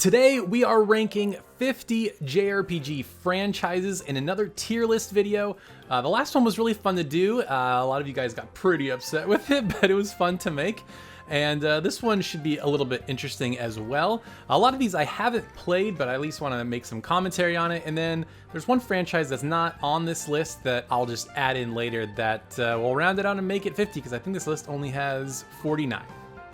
Today we are ranking 50 JRPG franchises in another tier list video. The last one was really fun to do. A lot of you guys got pretty upset with it, but it was fun to make. And this one should be a little bit interesting as well. A lot of these I haven't played, but I at least want to make some commentary on it. And then there's one franchise that's not on this list that I'll just add in later that will round it out and make it 50, because I think this list only has 49.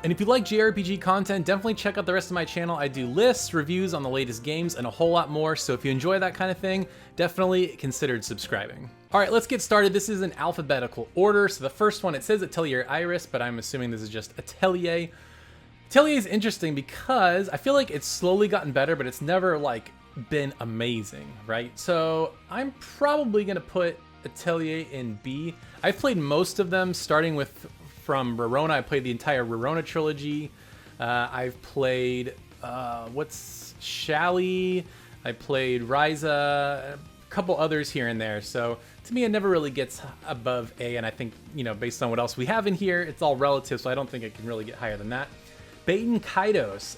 And if you like JRPG content, definitely check out the rest of my channel. I do lists, reviews on the latest games, and a whole lot more. So if you enjoy that kind of thing, definitely consider subscribing. All right, let's get started. This is in alphabetical order. So the first one, it says Atelier Iris, but I'm assuming this is just Atelier. Atelier is interesting because I feel like it's slowly gotten better, but it's never like been amazing, right? So I'm probably gonna put Atelier in B. I've played most of them, starting with from Rorona. I played the entire Rorona trilogy. I've played, Shally. I played Ryza, a couple others here and there. So to me, it never really gets above A. And I think, you know, based on what else we have in here, it's all relative. So I don't think it can really get higher than that. Baten Kaitos.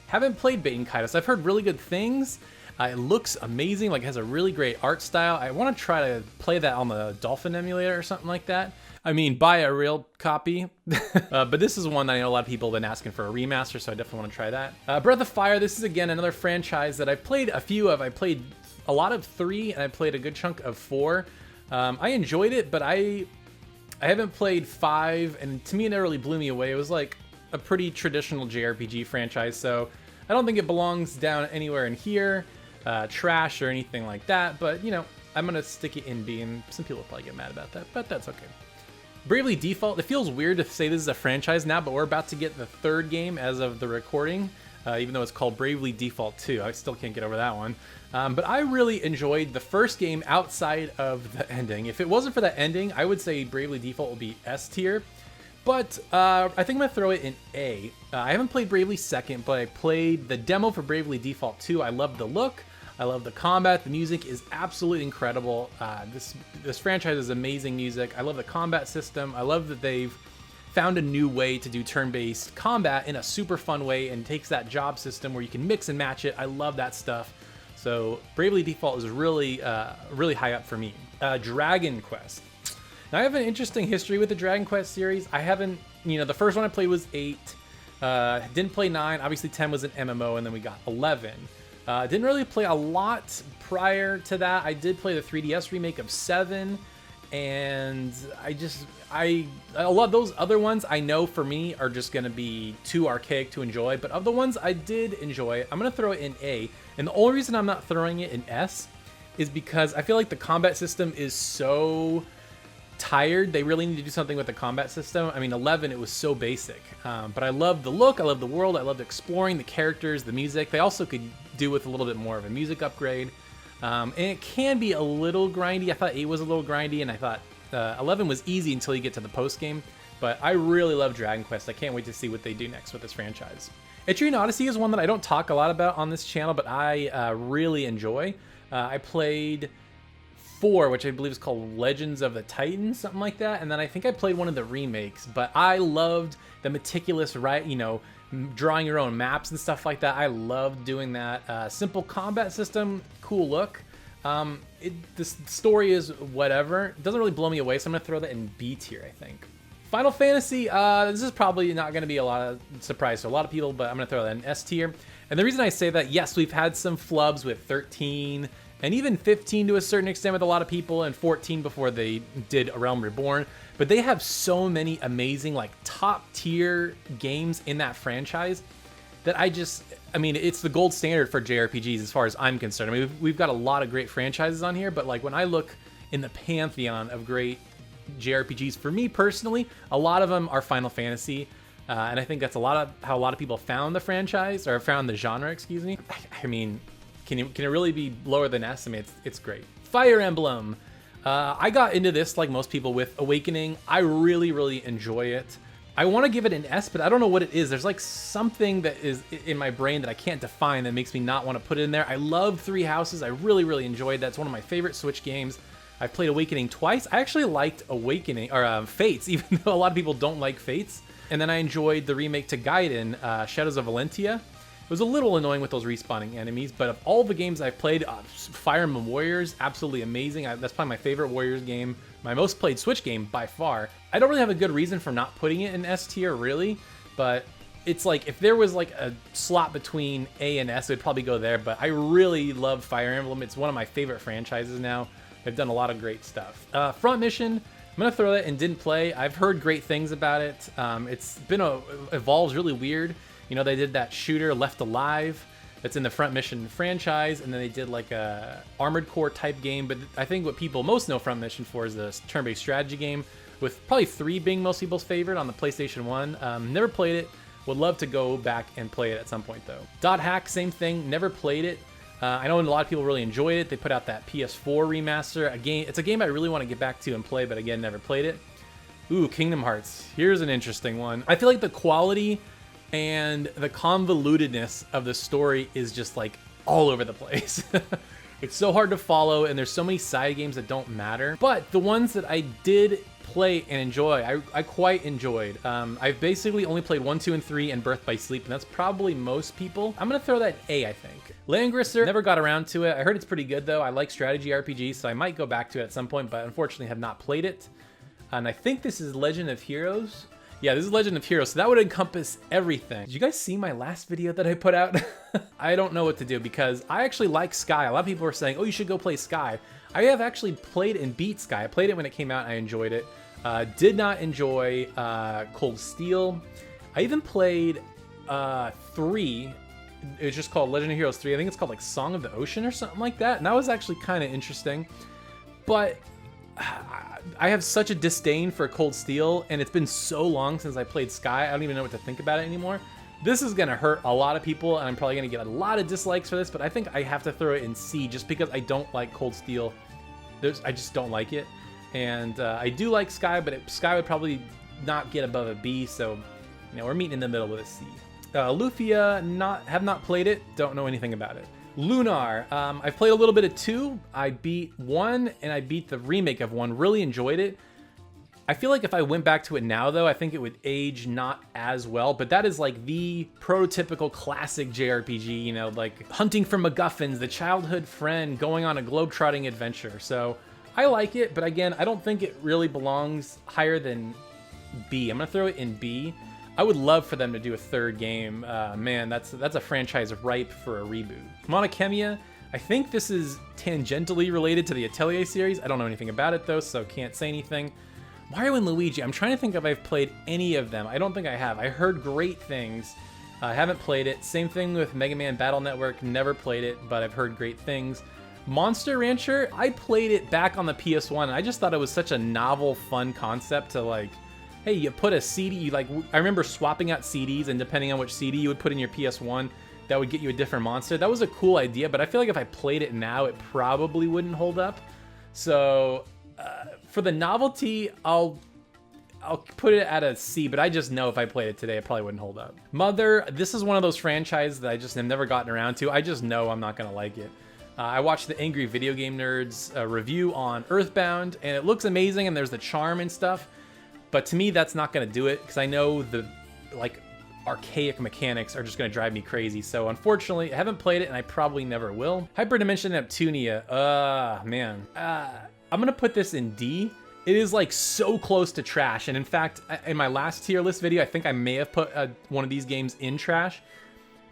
Haven't played Baten Kaitos. I've heard really good things. It looks amazing. Like, it has a really great art style. I want to try to play that on the Dolphin emulator or something like that. I mean, buy a real copy. But this is one that I know a lot of people have been asking for a remaster, so I definitely want to try that. Breath of Fire, this is again another franchise that I've played a few of. I played a lot of 3, and I played a good chunk of 4. I enjoyed it, but I haven't played 5, and to me it never really blew me away. It was like a pretty traditional JRPG franchise, so I don't think it belongs down anywhere in here, trash or anything like that, but you know, I'm gonna stick it in B, and some people will probably get mad about that, but that's okay. Bravely Default, it feels weird to say this is a franchise now, but we're about to get the 3rd game as of the recording, even though it's called Bravely Default 2. I still can't get over that one. But I really enjoyed the first game outside of the ending. If it wasn't for that ending, I would say Bravely Default would be S tier. But I think I'm going to throw it in A. I haven't played Bravely 2nd, but I played the demo for Bravely Default 2. I love the look. I love the combat. The music is absolutely incredible. This franchise is amazing music. I love the combat system. I love that they've found a new way to do turn-based combat in a super fun way and takes that job system where you can mix and match it. I love that stuff. So Bravely Default is really, really high up for me. Dragon Quest. Now I have an interesting history with the Dragon Quest series. I haven't, you know, the first one I played was 8. Didn't play 9. Obviously 10 was an MMO, and then we got 11. Didn't really play a lot prior to that. I did play the 3DS remake of 7, and I love those other ones. I know for me are just gonna be too archaic to enjoy, but of the ones I did enjoy, I'm gonna throw it in A. And the only reason I'm not throwing it in S is because I feel like the combat system is so tired. They really need to do something with the combat system. I mean, 11, it was so basic, but I love the look, I love the world, I loved exploring the characters, the music. They also could do with a little bit more of a music upgrade, and it can be a little grindy. I thought 8 was a little grindy, and I thought 11 was easy until you get to the post game. But I really love Dragon Quest. I can't wait to see what they do next with this franchise. Etrian Odyssey is one that I don't talk a lot about on this channel, but I really enjoy. I played 4, which I believe is called Legends of the Titans, something like that. And then I think I played one of the remakes, but I loved the meticulous, right, you know, drawing your own maps and stuff like that. I loved doing that. Simple combat system, cool look. This story is whatever. It doesn't really blow me away, so I'm gonna throw that in B tier, I think. Final Fantasy, this is probably not gonna be a lot of surprise to a lot of people, but I'm gonna throw that in S tier. And the reason I say that, yes, we've had some flubs with 13, and even 15 to a certain extent with a lot of people, and 14 before they did A Realm Reborn. But they have so many amazing, like, top tier games in that franchise that I mean, it's the gold standard for JRPGs as far as I'm concerned. I mean, we've got a lot of great franchises on here, but like when I look in the pantheon of great JRPGs, for me personally, a lot of them are Final Fantasy. And I think that's how a lot of people found the franchise, or found the genre, excuse me. I mean, can it really be lower than S? I mean, it's great. Fire Emblem. I got into this like most people with Awakening. I really, really enjoy it. I want to give it an S, but I don't know what it is. There's like something that is in my brain that I can't define that makes me not want to put it in there. I love Three Houses. I really, really enjoyed that. It's one of my favorite Switch games. I've played Awakening twice. I actually liked Awakening, or Fates, even though a lot of people don't like Fates. And then I enjoyed the remake to Gaiden, Shadows of Valentia. It was a little annoying with those respawning enemies, but of all the games I've played, Fire Emblem Warriors, absolutely amazing. That's probably my favorite Warriors game, my most played Switch game by far. I don't really have a good reason for not putting it in S tier, really, but it's like, if there was like a slot between A and S, it would probably go there, but I really love Fire Emblem. It's one of my favorite franchises now. They've done a lot of great stuff. Front Mission, I'm gonna throw that in didn't play. I've heard great things about it. It's been evolves really weird. You know, they did that shooter Left Alive that's in the Front Mission franchise, and then they did like a Armored Core type game, but I think what people most know Front Mission for is the turn-based strategy game, with probably 3 being most people's favorite on the PlayStation 1. Never played it, would love to go back and play it at some point though. Dot Hack, same thing, never played it. I know a lot of people really enjoyed it. They put out that PS4 remaster. It's a game I really want to get back to and play, but again, never played it. Ooh, Kingdom Hearts. Here's an interesting one. I feel like the quality and the convolutedness of the story is just like all over the place. It's so hard to follow, and there's so many side games that don't matter. But the ones that I did play and enjoy, I quite enjoyed. I've basically only played 1, 2, and 3 and Birth by Sleep, and that's probably most people. I'm gonna throw that A, I think. Langrisser, never got around to it. I heard it's pretty good though. I like strategy RPGs, so I might go back to it at some point, but unfortunately have not played it. And I think this is Legend of Heroes. Yeah, this is Legend of Heroes, so that would encompass everything. Did you guys see my last video that I put out? I don't know what to do, because I actually like Sky. A lot of people are saying, oh, you should go play Sky. I have actually played and beat Sky. I played it when it came out, and I enjoyed it. Did not enjoy Cold Steel. I even played 3. It's just called Legend of Heroes 3. I think it's called like Song of the Ocean or something like that. And that was actually kind of interesting. But I have such a disdain for Cold Steel, and it's been so long since I played Sky, I don't even know what to think about it anymore. This is gonna hurt a lot of people, and I'm probably gonna get a lot of dislikes for this, but I think I have to throw it in C just because I don't like Cold Steel. I just don't like it. And I do like Sky, but Sky would probably not get above a B, so you know, we're meeting in the middle with a C. Lufia, have not played it, don't know anything about it. Lunar, I've played a little bit of 2. I beat 1, and I beat the remake of 1. Really enjoyed it. I feel like if I went back to it now, though, I think it would age not as well. But that is like the prototypical classic JRPG, you know, like hunting for MacGuffins, the childhood friend, going on a globetrotting adventure. So I like it, but again, I don't think it really belongs higher than B. I'm gonna throw it in B. I would love for them to do a 3rd game. Man, that's a franchise ripe for a reboot. Monochemia, I think this is tangentially related to the Atelier series. I don't know anything about it though, so can't say anything. Mario and Luigi, I'm trying to think if I've played any of them. I don't think I have. I heard great things. I haven't played it. Same thing with Mega Man Battle Network, never played it, but I've heard great things. Monster Rancher, I played it back on the PS1, and I just thought it was such a novel, fun concept to like, hey, you put a CD, you like, I remember swapping out CDs, and depending on which CD you would put in your PS1, that would get you a different monster. That was a cool idea, but I feel like if I played it now, it probably wouldn't hold up. So for the novelty, I'll put it at a C, but I just know if I played it today, it probably wouldn't hold up. Mother, this is one of those franchises that I just have never gotten around to. I just know I'm not gonna like it. I watched the Angry Video Game Nerds review on Earthbound, and it looks amazing, and there's the charm and stuff. But to me, that's not going to do it, because I know the like archaic mechanics are just going to drive me crazy. So unfortunately, I haven't played it, and I probably never will. Hyperdimension Neptunia, man. I'm going to put this in D. It is like so close to trash. And in fact, in my last tier list video, I think I may have put one of these games in trash.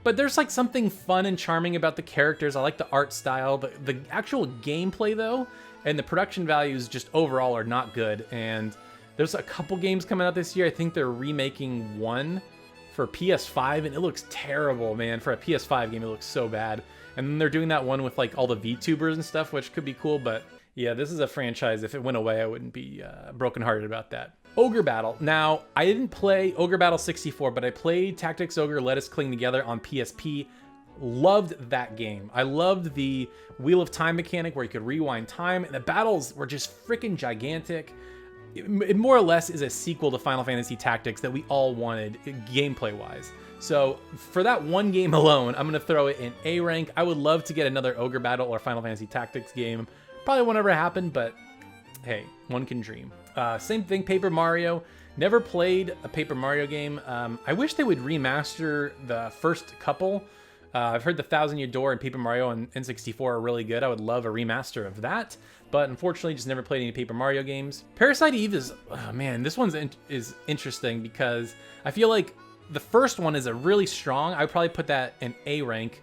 But there's like something fun and charming about the characters. I like the art style. The actual gameplay, though, and the production values just overall are not good. And there's a couple games coming out this year. I think they're remaking 1 for PS5, and it looks terrible, man. For a PS5 game, it looks so bad. And then they're doing that one with like all the VTubers and stuff, which could be cool. But yeah, this is a franchise. If it went away, I wouldn't be brokenhearted about that. Ogre Battle. Now, I didn't play Ogre Battle 64, but I played Tactics Ogre Let Us Cling Together on PSP. Loved that game. I loved the Wheel of Time mechanic where you could rewind time. And the battles were just freaking gigantic. It more or less is a sequel to Final Fantasy Tactics that we all wanted gameplay-wise. So for that one game alone, I'm going to throw it in A rank. I would love to get another Ogre Battle or Final Fantasy Tactics game. Probably won't ever happen, but hey, one can dream. Same thing, Paper Mario. Never played a Paper Mario game. I wish they would remaster the first couple. I've heard the Thousand Year Door and Paper Mario on N64 are really good. I would love a remaster of that, but unfortunately just never played any Paper Mario games. Parasite Eve is, oh man, this one's is interesting because I feel like the first one is a really strong, I would probably put that in A rank.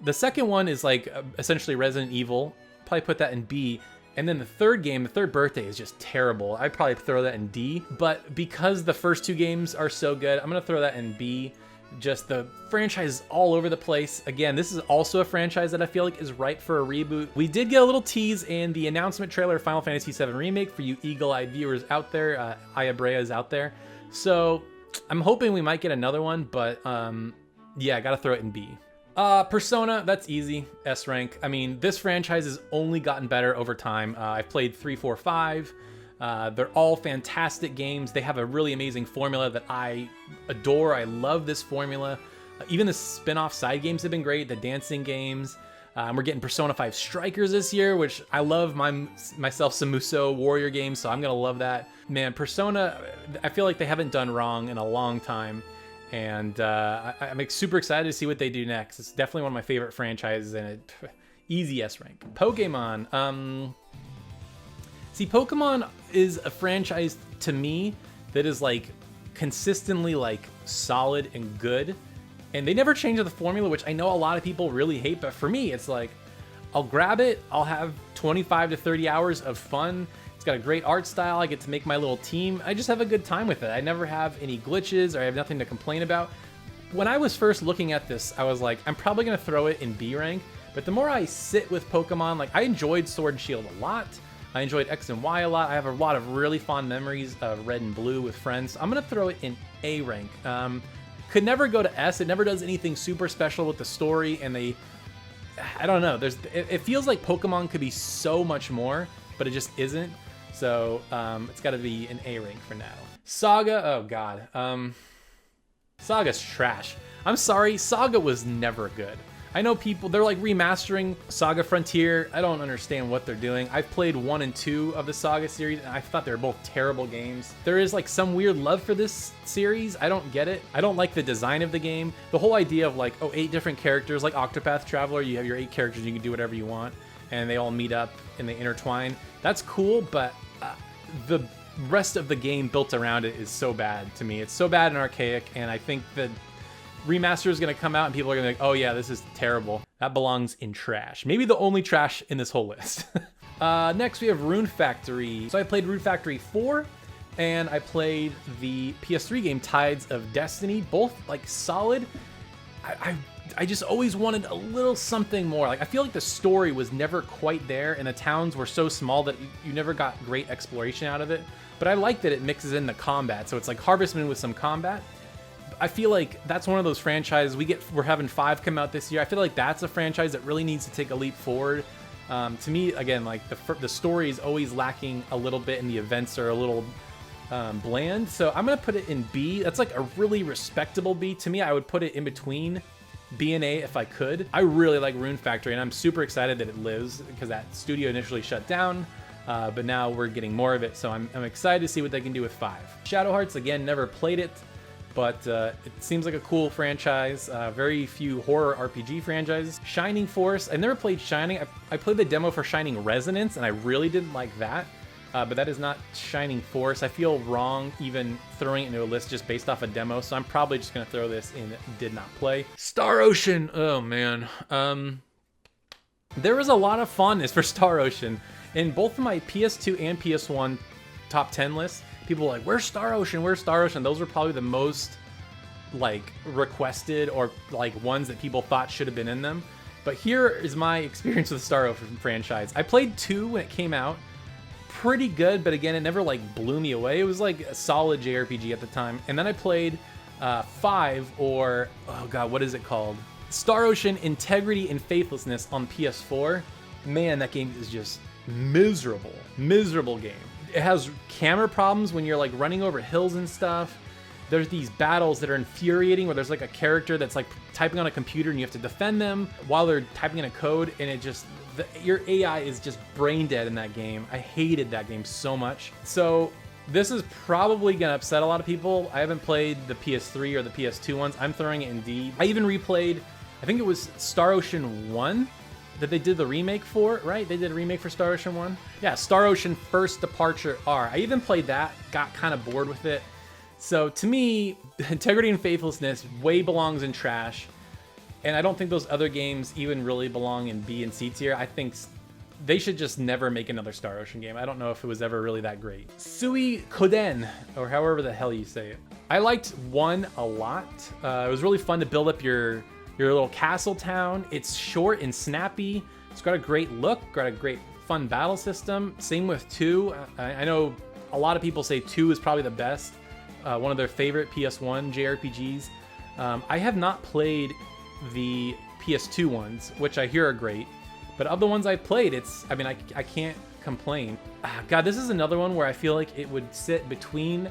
The second one is like essentially Resident Evil, probably put that in B. And then the third game, the third birthday, is just terrible. I'd probably throw that in D, but because the first two games are so good, I'm gonna throw that in B. Just the franchise is all over the place. Again, this is also a franchise that I feel like is ripe for a reboot. We did get a little tease in the announcement trailer of Final Fantasy VII Remake for you eagle-eyed viewers out there. Aya Brea is out there. So I'm hoping we might get another one, but yeah, I gotta throw it in B. Persona, that's easy, S rank. I mean, this franchise has only gotten better over time. I've played 3, 4, 5. They're all fantastic games. They have a really amazing formula that I adore. I love this formula. Even the spin-off side games have been great, the dancing games. We're getting Persona 5 Strikers this year, which I love myself some Musou Warrior games, so I'm gonna love that. Man, Persona, I feel like they haven't done wrong in a long time. And I'm super excited to see what they do next. It's definitely one of my favorite franchises, and it easy S rank. Pokemon. See, Pokemon is a franchise to me that is like consistently like solid and good, and they never change the formula, which I know a lot of people really hate. But for me, it's like I'll grab it. I'll have 25 to 30 hours of fun. It's got a great art style. I get to make my little team. I just have a good time with it. I never have any glitches, or I have nothing to complain about. When I was first looking at this, I was like, I'm probably gonna throw it in B rank. But the more I sit with Pokemon, like I enjoyed Sword and Shield a lot. I enjoyed X and Y a lot. I have a lot of really fond memories of Red and Blue with friends. I'm gonna throw it in A rank. Could never go to S. It never does anything super special with the story, and I don't know. It feels like Pokemon could be so much more, but it just isn't. So it's got to be an A rank for now. Saga, oh god. Saga's trash. I'm sorry, Saga was never good. I know people, they're like remastering Saga Frontier. I don't understand what they're doing. I've played 1 and 2 of the Saga series, and I thought they were both terrible games. There is like some weird love for this series. I don't get it. I don't like the design of the game. The whole idea of like, 8 different characters, like Octopath Traveler, you have your 8 characters, you can do whatever you want, and they all meet up and they intertwine. That's cool, but the rest of the game built around it is so bad to me. It's so bad and archaic, and I think the remaster is going to come out and people are going to be like, oh yeah, this is terrible. That belongs in trash. Maybe the only trash in this whole list. Next we have Rune Factory. So I played Rune Factory 4, and I played the PS3 game Tides of Destiny. Both like solid. I just always wanted a little something more. Like I feel like the story was never quite there, and the towns were so small that you never got great exploration out of it. But I like that it mixes in the combat. So it's like Harvest Moon with some combat. I feel like that's one of those franchises we're having 5 come out this year. I feel like that's a franchise that really needs to take a leap forward. To me, again, like the story is always lacking a little bit, and the events are a little bland. So I'm gonna put it in B. That's like a really respectable B. To me, I would put it in between B and A if I could. I really like Rune Factory, and I'm super excited that it lives because that studio initially shut down. But now we're getting more of it, so I'm excited to see what they can do with 5. Shadow Hearts, again, never played it. But it seems like a cool franchise. Very few horror RPG franchises. Shining Force, I've never played Shining. I played the demo for Shining Resonance, and I really didn't like that. But that is not Shining Force. I feel wrong even throwing it into a list just based off a demo, so I'm probably just going to throw this in did not play. Star Ocean, oh man. There was a lot of fondness for Star Ocean. In both of my PS2 and PS1 top 10 lists, people were like, where's Star Ocean? Where's Star Ocean? Those were probably the most like requested or like ones that people thought should have been in them. But here is my experience with the Star Ocean franchise. I played 2 when it came out. Pretty good, but again, it never like blew me away. It was like a solid JRPG at the time. And then I played 5, or oh god, what is it called? Star Ocean Integrity and Faithlessness on PS4. Man, that game is just miserable. Miserable game. It has camera problems when you're like running over hills and stuff. There's these battles that are infuriating where there's like a character that's like typing on a computer and you have to defend them while they're typing in a code, and it just, your AI is just brain dead in that game. I hated that game so much. So this is probably gonna upset a lot of people. I haven't played the PS3 or the PS2 ones. I'm throwing it in D. I even replayed I think it was Star Ocean 1 that they did the remake for, right? They did a remake for Star Ocean 1? Yeah, Star Ocean First Departure R. I even played that, got kind of bored with it. So to me, Integrity and Faithlessness way belongs in trash. And I don't think those other games even really belong in B and C tier. I think they should just never make another Star Ocean game. I don't know if it was ever really that great. Sui Koden, or however the hell you say it. I liked 1 a lot. It was really fun to build up your little castle town. It's short and snappy. It's got a great look, got a great fun battle system. Same with 2. I know a lot of people say 2 is probably the best. One of their favorite PS1 JRPGs. I have not played the PS2 ones, which I hear are great. But of the ones I've played, I can't complain. God, this is another one where I feel like it would sit between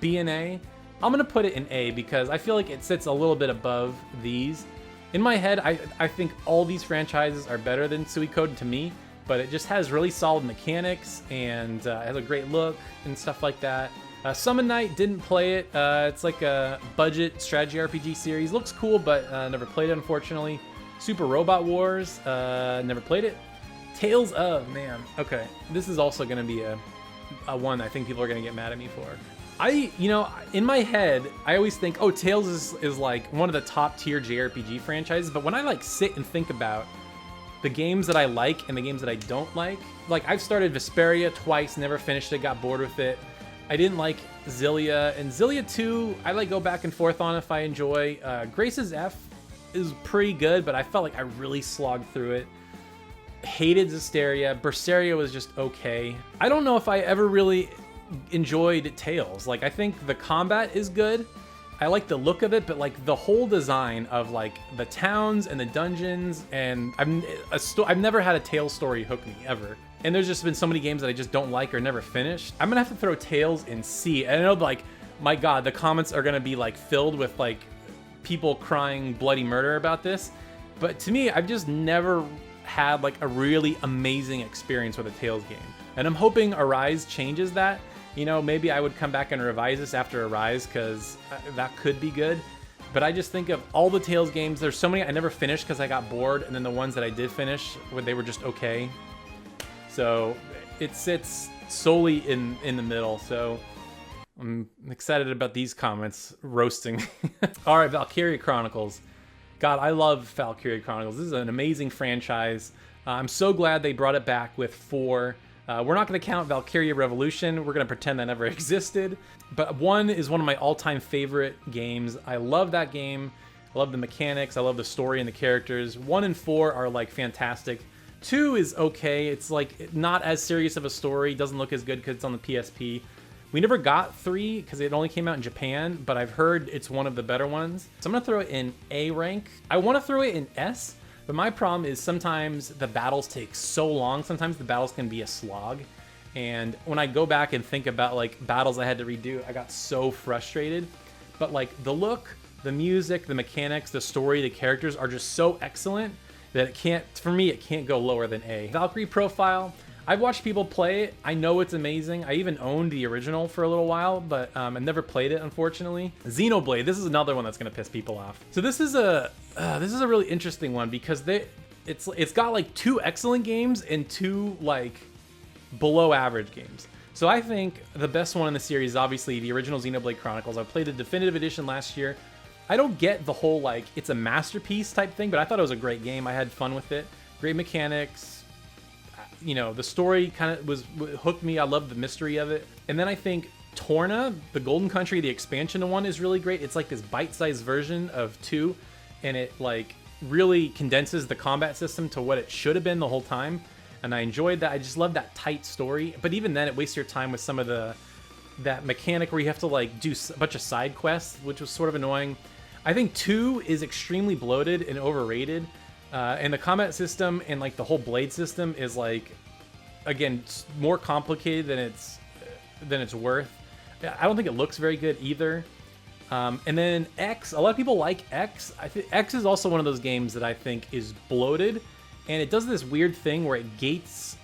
B and A. I'm gonna put it in A because I feel like it sits a little bit above these. In my head, I think all these franchises are better than Suikoden to me, but it just has really solid mechanics and has a great look and stuff like that. Summon Night, didn't play it. It's like a budget strategy RPG series. Looks cool, but never played it, unfortunately. Super Robot Wars, never played it. Tales of, man, okay. This is also gonna be a one I think people are gonna get mad at me for. In my head, I always think, oh, Tales is like one of the top tier JRPG franchises, but when I like sit and think about the games that I like and the games that I don't like I've started Vesperia twice, never finished it, got bored with it. I didn't like Xillia, and Xillia 2, I go back and forth on if I enjoy. Grace's F is pretty good, but I felt like I really slogged through it. Hated Zesteria. Berseria was just okay. I don't know if I ever really enjoyed Tales. I think the combat is good. I like the look of it, but the whole design of the towns and the dungeons, and I've never had a Tales story hook me ever. And there's just been so many games that I just don't like or never finished. I'm gonna have to throw Tales in C. And I know my God, the comments are gonna be filled with people crying bloody murder about this. But to me, I've just never had a really amazing experience with a Tales game. And I'm hoping Arise changes that. Maybe I would come back and revise this after Arise, because that could be good. But I just think of all the Tales games, there's so many I never finished because I got bored, and then the ones that I did finish, they were just okay. So it sits solely in the middle. So I'm excited about these comments roasting. All right, Valkyrie Chronicles. God, I love Valkyrie Chronicles. This is an amazing franchise. I'm so glad they brought it back with 4. We're not going to count Valkyria Revolution. We're going to pretend that never existed. But 1 is one of my all-time favorite games. I love that game. I love the mechanics. I love the story and the characters. 1 and 4 are fantastic. 2 is okay. It's not as serious of a story. Doesn't look as good because it's on the PSP. We never got 3 because it only came out in Japan, but I've heard it's one of the better ones. So I'm gonna throw it in A rank. I want to throw it in S, but my problem is sometimes the battles take so long. Sometimes the battles can be a slog. And when I go back and think about battles I had to redo, I got so frustrated. But the look, the music, the mechanics, the story, the characters are just so excellent that it can't go lower than A. Valkyrie Profile, I've watched people play it. I know it's amazing. I even owned the original for a little while, but I never played it, unfortunately. Xenoblade, this is another one that's gonna piss people off. So this is a really interesting one because it's got 2 excellent games and 2 below average games. So I think the best one in the series is obviously the original Xenoblade Chronicles. I played the definitive edition last year. I don't get the whole it's a masterpiece type thing, but I thought it was a great game. I had fun with it. Great mechanics. The story kind of hooked me. I loved the mystery of it. And then I think Torna, the Golden Country, the expansion to 1 is really great. It's this bite-sized version of 2, and it really condenses the combat system to what it should have been the whole time. And I enjoyed that. I just love that tight story. But even then, it wastes your time with some of that mechanic where you have to do a bunch of side quests, which was sort of annoying. I think 2 is extremely bloated and overrated. And the combat system and the whole blade system is again, more complicated than it's worth. I don't think it looks very good either. And then X, a lot of people like X. I think X is also one of those games that I think is bloated, and it does this weird thing where it gates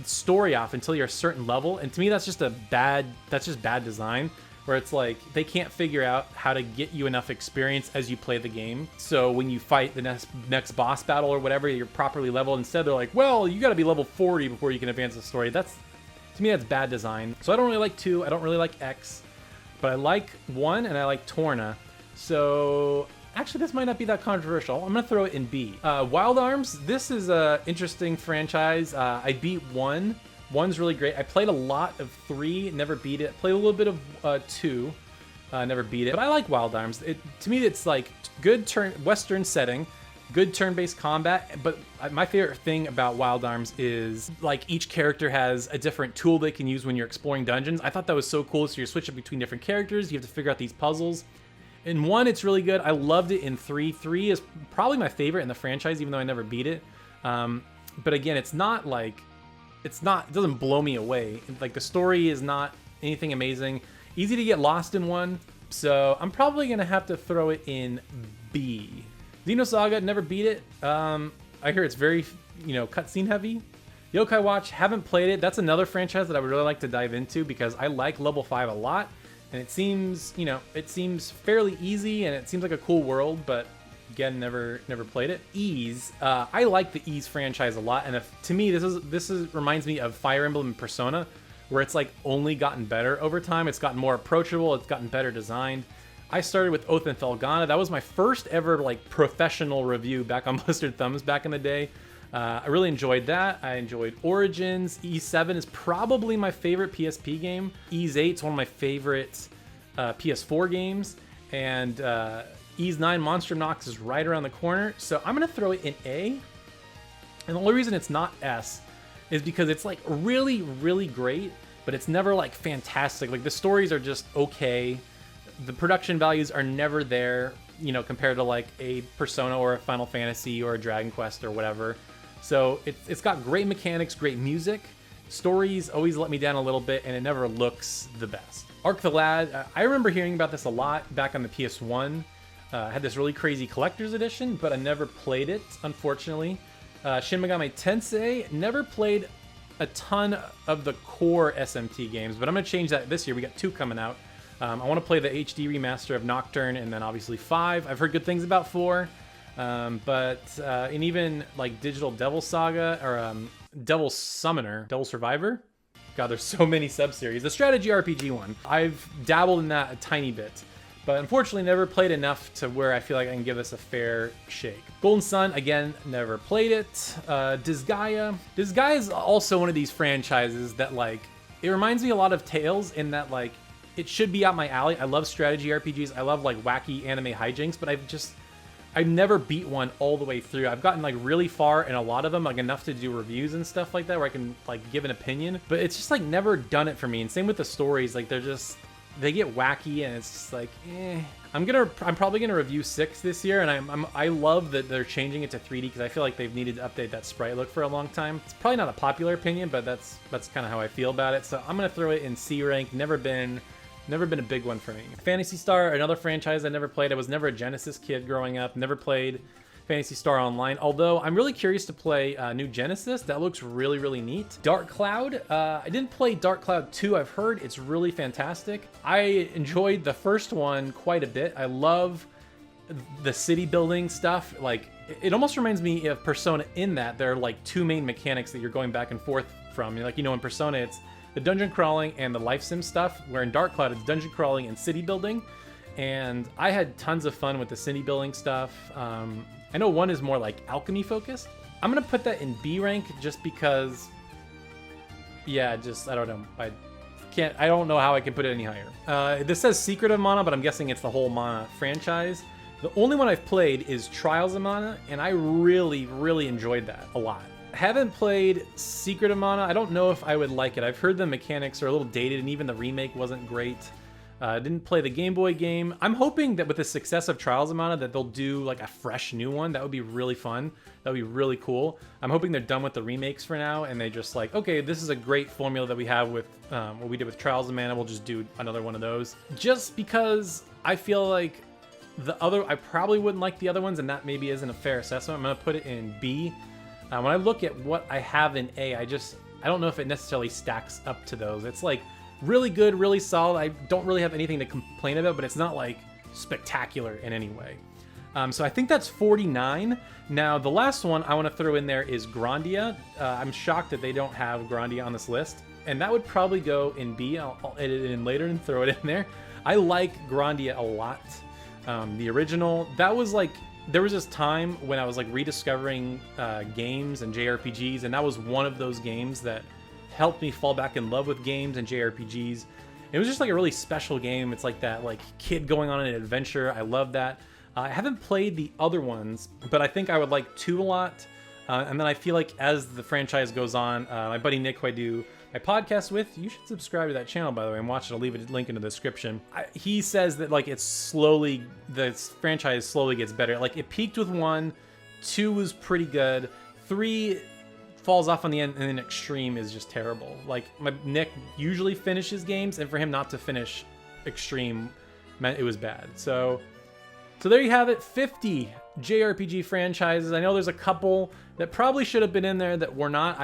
story off until you're a certain level. And to me, that's just bad design. where it's like they can't figure out how to get you enough experience as you play the game. So when you fight the next boss battle or whatever, you're properly leveled. Instead, they're like, well, you got to be level 40 before you can advance the story. To me, that's bad design. So I don't really like 2. I don't really like X, but I like 1 and I like Torna. So actually, this might not be that controversial. I'm gonna throw it in B. Wild Arms. This is a interesting franchise. I beat 1. 1's really great. I played a lot of 3, never beat it. Played a little bit of 2, never beat it. But I like Wild Arms. To me, it's like good Western setting, good turn-based combat. But my favorite thing about Wild Arms is like each character has a different tool they can use when you're exploring dungeons. I thought that was so cool. So you're switching between different characters. You have to figure out these puzzles. In 1, it's really good. I loved it in 3. 3 is probably my favorite in the franchise, even though I never beat it. But again, it doesn't blow me away. Like, the story is not anything amazing. Easy to get lost in 1, so I'm probably gonna have to throw it in B. Xenosaga, never beat it. I hear it's very, cutscene heavy. Yokai Watch, haven't played it. That's another franchise that I would really like to dive into because I like level 5 a lot. And it seems, it seems fairly easy and it seems like a cool world, but again, never played it. Ys, I like the Ys franchise a lot, and to me, this reminds me of Fire Emblem and Persona, where it's like only gotten better over time. It's gotten more approachable. It's gotten better designed. I started with Oath and Felghana. That was my first ever like professional review back on Blistered Thumbs back in the day. I really enjoyed that. I enjoyed Origins. Ys 7 is probably my favorite PSP game. Ys 8 is one of my favorite PS4 games. And Ys 9 Monstrum Nox is right around the corner. So I'm going to throw it in A. And the only reason it's not S is because it's like really, really great, but it's never like fantastic. Like the stories are just okay. The production values are never there, compared to like a Persona or a Final Fantasy or a Dragon Quest or whatever. So it's got great mechanics, great music. Stories always let me down a little bit, and it never looks the best. Arc the Lad, I remember hearing about this a lot back on the PS1. Had this really crazy collector's edition, but I never played it, unfortunately. Shin Megami Tensei, never played a ton of the core SMT games, but I'm going to change that this year. We got 2 coming out. I want to play the HD remaster of Nocturne and then obviously 5. I've heard good things about 4. And even like Digital Devil Saga or Devil Summoner, Devil Survivor. God, there's so many sub-series. The strategy RPG one. I've dabbled in that a tiny bit, but unfortunately never played enough to where I feel like I can give this a fair shake. Golden Sun, again, never played it. Disgaea. Disgaea is also one of these franchises that like, it reminds me a lot of Tales in that like, it should be out my alley. I love strategy RPGs. I love like wacky anime hijinks, but I've never beat one all the way through. I've gotten like really far in a lot of them, like enough to do reviews and stuff like that where I can like give an opinion, but it's just like never done it for me. And same with the stories, like they get wacky and it's just like, eh. I'm probably gonna review 6 this year, and I love that they're changing it to 3D because I feel like they've needed to update that sprite look for a long time. It's probably not a popular opinion, but that's kind of how I feel about it. So I'm gonna throw it in C rank. Never been a big one for me. Phantasy Star, another franchise I never played. I was never a Genesis kid growing up. Never played Phantasy Star Online, although I'm really curious to play New Genesis. That looks really, really neat. Dark Cloud, I didn't play Dark Cloud 2. I've heard it's really fantastic. I enjoyed the first one quite a bit. I love the city building stuff. Like, it almost reminds me of Persona in that there are like 2 main mechanics that you're going back and forth from. Like, in Persona, it's the dungeon crawling and the life sim stuff, where in Dark Cloud it's dungeon crawling and city building. And I had tons of fun with the city building stuff. I know 1 is more like alchemy focused. I'm gonna put that in B rank just because, yeah, I don't know. I don't know how I can put it any higher. This says Secret of Mana, but I'm guessing it's the whole Mana franchise. The only one I've played is Trials of Mana, and I really, really enjoyed that a lot. Haven't played Secret of Mana. I don't know if I would like it. I've heard the mechanics are a little dated, and even the remake wasn't great. Didn't play the Game Boy game. I'm hoping that with the success of Trials of Mana that they'll do like a fresh new one. That would be really fun. That would be really cool. I'm hoping they're done with the remakes for now, and they just like, okay, this is a great formula that we have with what we did with Trials of Mana. We'll just do another one of those. Just because I feel like I probably wouldn't like the other ones, and that maybe isn't a fair assessment. I'm gonna put it in B. When I look at what I have in A, I don't know if it necessarily stacks up to those. It's like Really good, really solid. I don't really have anything to complain about, but it's not like spectacular in any way. So I think that's 49. Now, the last one I want to throw in there is Grandia. I'm shocked that they don't have Grandia on this list. And that would probably go in B. I'll edit it in later and throw it in there. I like Grandia a lot. The original, that was like, there was this time when I was like rediscovering games and JRPGs, and that was one of those games that helped me fall back in love with games and JRPGs. It was just like a really special game. It's like that like kid going on an adventure. I love that. I haven't played the other ones, but I think I would like 2 a lot. And then I feel like as the franchise goes on, my buddy Nick, who I do my podcast with, you should subscribe to that channel, by the way, and watch it. I'll leave a link in the description. He says that like it's slowly, the franchise slowly gets better. Like it peaked with 1, 2 was pretty good, 3 falls off on the end, and then Extreme is just terrible. Like Nick usually finishes games, and for him not to finish Extreme meant it was bad. So there you have it, 50 JRPG franchises. I know there's a couple that probably should have been in there that were not.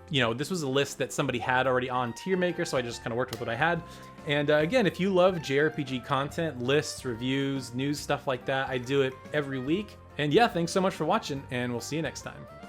This was a list that somebody had already on Tier Maker, so I just kind of worked with what I had. And again, if you love JRPG content, lists, reviews, news, stuff like that, I do it every week. And yeah, thanks so much for watching, and we'll see you next time.